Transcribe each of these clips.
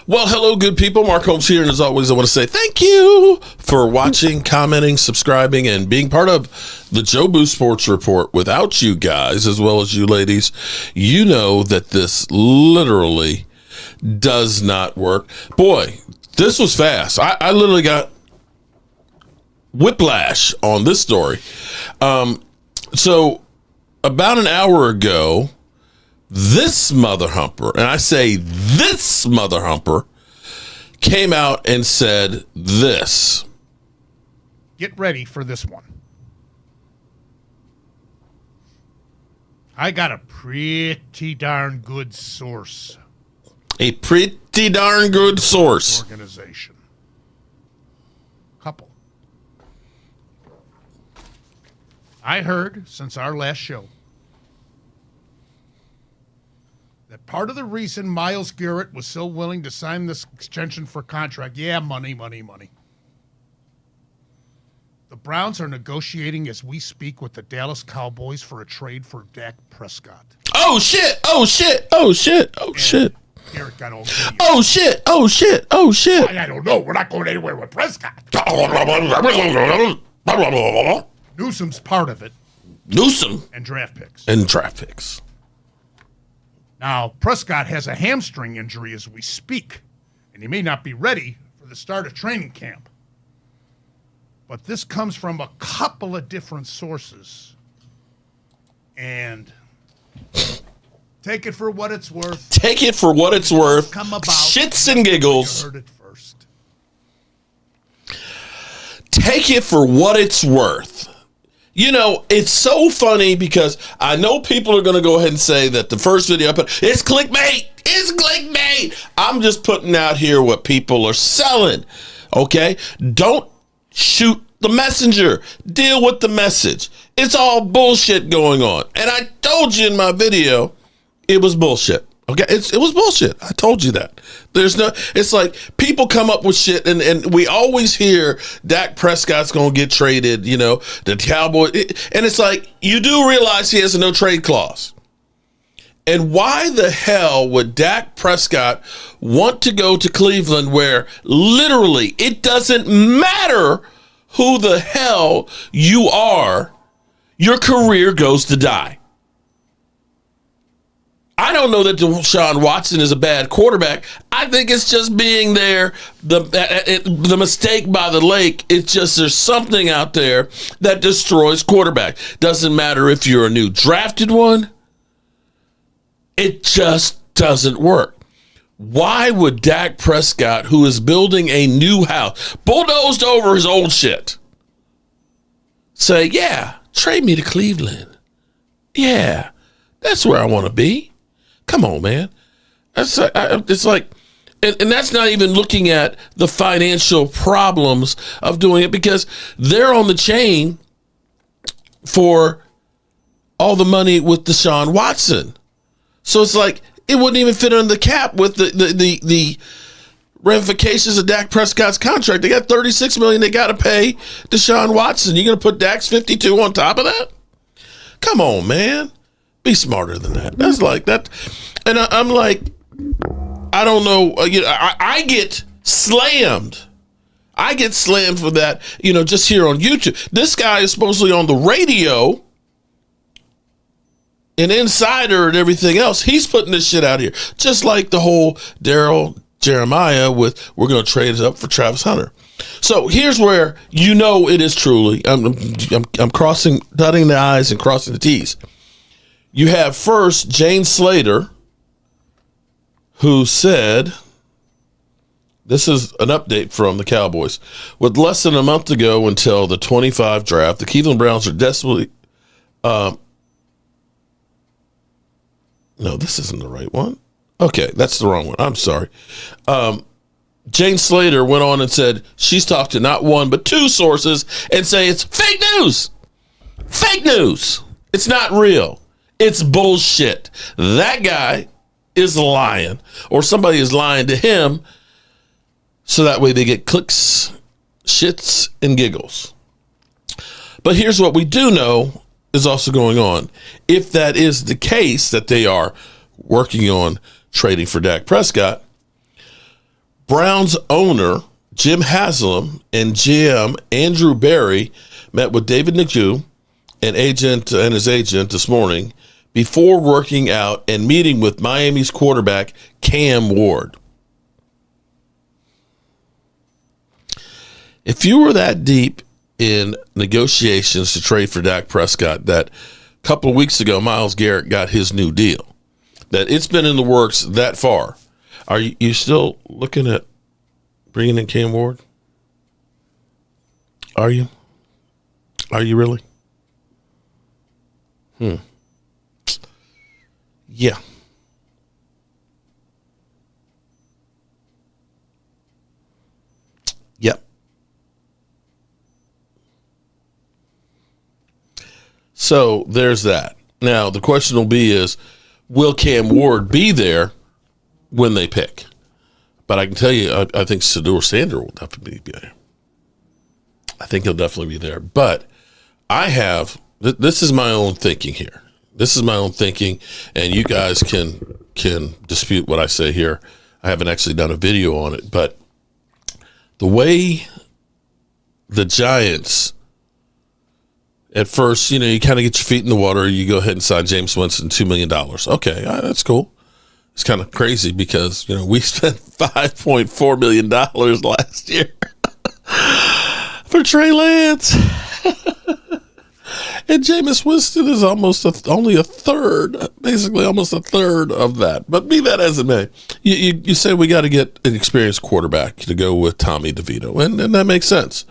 Well, hello, good people. Mark Holmes here, and as always, I want to say thank you for watching, commenting, subscribing, and being part of the Joe Boo Sports Report. Without you guys, as well as you ladies, you know that this literally does not work. Boy, this was fast. I literally got whiplash on this story. So about an hour ago, this mother humper, and I say this mother humper, came out and said this. Get ready for this one. I got a pretty darn good source. A pretty darn good source. Organization. Couple. I heard since our last show that part of the reason Myles Garrett was so willing to sign this extension for contract, money. The Browns are negotiating as we speak with the Dallas Cowboys for a trade for Dak Prescott. Oh, shit. Garrett got all Oh, shit. I don't know. We're not going anywhere with Prescott. Newsom's part of it. Newsom. And draft picks. Now, Prescott has a hamstring injury as we speak, and he may not be ready for the start of training camp. But this comes from a couple of different sources. And take it for what it's worth. Come about. Shits and giggles. You heard it first. Take it for what it's worth. You know, it's so funny because I know people are going to go ahead and say that the first video I put, it's clickbait. I'm just putting out here what people are selling, okay? Don't shoot the messenger. Deal with the message. It's all bullshit going on. And I told you in my video, it was bullshit. Okay, it was bullshit. I told you that. It's like people come up with shit, and we always hear Dak Prescott's going to get traded, you know, the Cowboys. And it's like, you do realize he has a no trade clause. And why the hell would Dak Prescott want to go to Cleveland where literally it doesn't matter who the hell you are, your career goes to die? I don't know that Deshaun Watson is a bad quarterback. I think it's just being there, the mistake by the lake. It's just there's something out there that destroys quarterback. Doesn't matter if you're a new drafted one. It just doesn't work. Why would Dak Prescott, who is building a new house, bulldozed over his old shit, say, yeah, trade me to Cleveland. Yeah, that's where I want to be. Come on, man. It's like, and that's not even looking at the financial problems of doing it, because they're on the chain for all the money with Deshaun Watson. So it's like it wouldn't even fit under the cap with the ramifications of Dak Prescott's contract. They got $36 million they got to pay Deshaun Watson. You're going to put Dak's 52 on top of that? Come on, man. Be smarter than that. That's like that. And I'm like, I don't know. I get slammed. I get slammed for that, just here on YouTube. This guy is supposedly on the radio, an insider and everything else. He's putting this shit out here. Just like the whole Daryl Jeremiah with, we're going to trade it up for Travis Hunter. So here's where it is truly. I'm dotting the I's and crossing the T's. You have first Jane Slater, who said, this is an update from the Cowboys. With less than a month to go until the 25 draft, the Cleveland Browns are desperately... no, this isn't the right one. Okay, that's the wrong one. I'm sorry. Jane Slater went on and said she's talked to not one but two sources and say it's fake news. Fake news. It's not real. It's bullshit. That guy is lying, or somebody is lying to him, so that way they get clicks, shits, and giggles. But here's what we do know is also going on. If that is the case, that they are working on trading for Dak Prescott, Browns owner Jim Haslam and GM Andrew Berry met with David Njoku and his agent this morning before working out and meeting with Miami's quarterback Cam Ward. If you were that deep in negotiations to trade for Dak Prescott that a couple of weeks ago Myles Garrett got his new deal, that it's been in the works that far, are you still looking at bringing in Cam Ward? Are you? Are you really? Yeah. Yep. So there's that. Now the question will be is, will Cam Ward be there when they pick? But I can tell you, I think Shedeur Sanders will definitely be there. I think he'll definitely be there. But this is my own thinking here. This is my own thinking, and you guys can dispute what I say here. I haven't actually done a video on it, but the way the Giants, at first, you kind of get your feet in the water. You go ahead and sign James Winston, $2 million. Okay, that's cool. It's kind of crazy because, we spent $5.4 million last year for Trey Lance. And Jameis Winston is only a third, basically almost a third of that. But be that as it may, you say we got to get an experienced quarterback to go with Tommy DeVito, and that makes sense.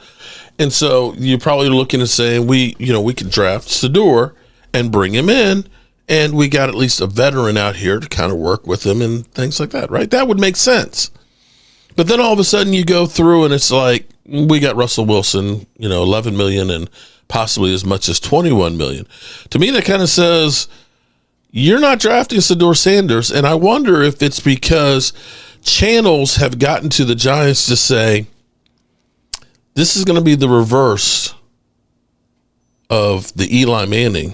And so you're probably looking at saying we could draft Shedeur and bring him in, and we got at least a veteran out here to kind of work with him and things like that, right? That would make sense. But then all of a sudden you go through and it's like, we got Russell Wilson, $11 million and possibly as much as $21 million. To me, that kind of says you're not drafting Shedeur Sanders, and I wonder if it's because channels have gotten to the Giants to say this is going to be the reverse of the Eli Manning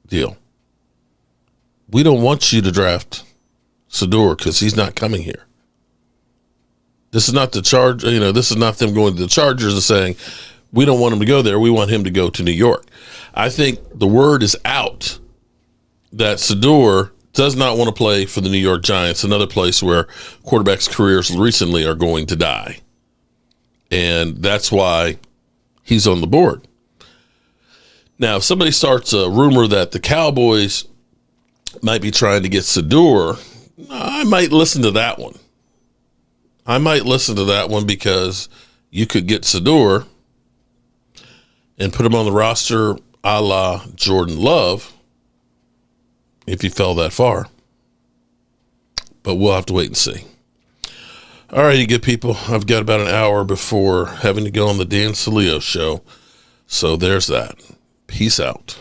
deal. We don't want you to draft Shedeur because he's not coming here. This is not the charge. This is not them going to the Chargers and saying, we don't want him to go there. We want him to go to New York. I think the word is out that Shedeur does not want to play for the New York Giants, another place where quarterbacks' careers recently are going to die. And that's why he's on the board. Now, if somebody starts a rumor that the Cowboys might be trying to get Shedeur, I might listen to that one. Because you could get Shedeur and put him on the roster a la Jordan Love if he fell that far. But we'll have to wait and see. All right, you good people. I've got about an hour before having to go on the Dan Salio show. So there's that. Peace out.